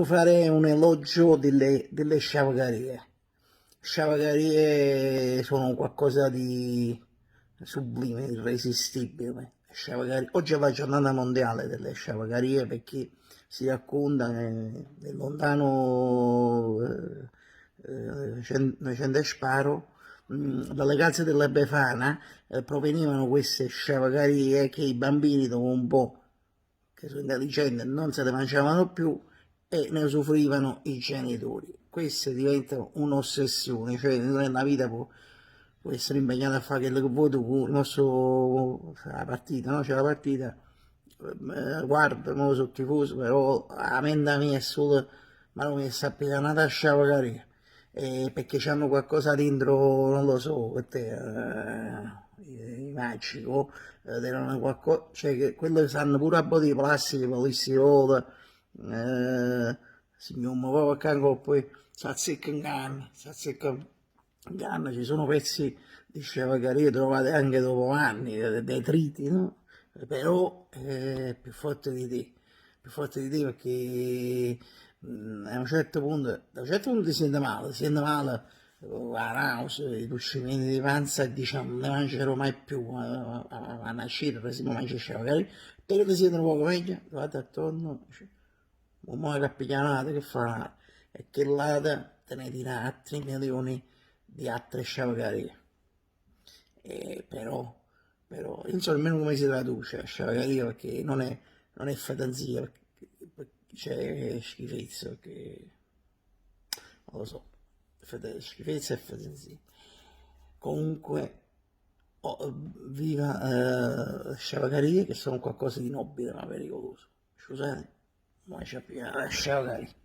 volevo fare un elogio delle sciavagarie. Sciavagarie sono qualcosa di sublime, irresistibile. Oggi è la giornata mondiale delle sciavagarie perché si racconta che nel lontano Centesparo, dalle calze della Befana provenivano queste sciavagarie che i bambini dopo un po', che sono intelligenti, non se le mangiavano più e ne usufruivano i genitori. Questa diventa un'ossessione, cioè nella vita può essere impegnato a fare quello che vuoi tu, il nostro, la partita, no? C'è la partita, guarda, non so tifoso, però la mente mia è solo, ma non mi sta appena una sciavagaria, perché c'hanno qualcosa dentro, non lo so, per te, magico, erano qualcosa, cioè che quello che sanno pure a po' di plastica, polistirolo, si mi muovo a cango, poi si azzecca in canna, ci sono pezzi di sciavagaria trovate anche dopo anni, detriti, no? Però è più forte di te, più forte di te perché a un certo punto ti sente male, la nausea, i ruscimenti di panza e diciamo non ne mangerò mai più, a nascere, per esempio mangiare magari, però ti senti un po' meglio, guarda attorno, un po' cappiglianate che fa, e che là te ne dirà altri milioni di altre sciavagarie. Però, non so nemmeno come si traduce a sciavagaria perché non è fantasia, perché c'è schifezza, perché non lo so, schifezza e fantasia. Comunque, viva sciavagarie che sono qualcosa di nobile ma pericoloso. Scusate, ma c'è più sciavagarie.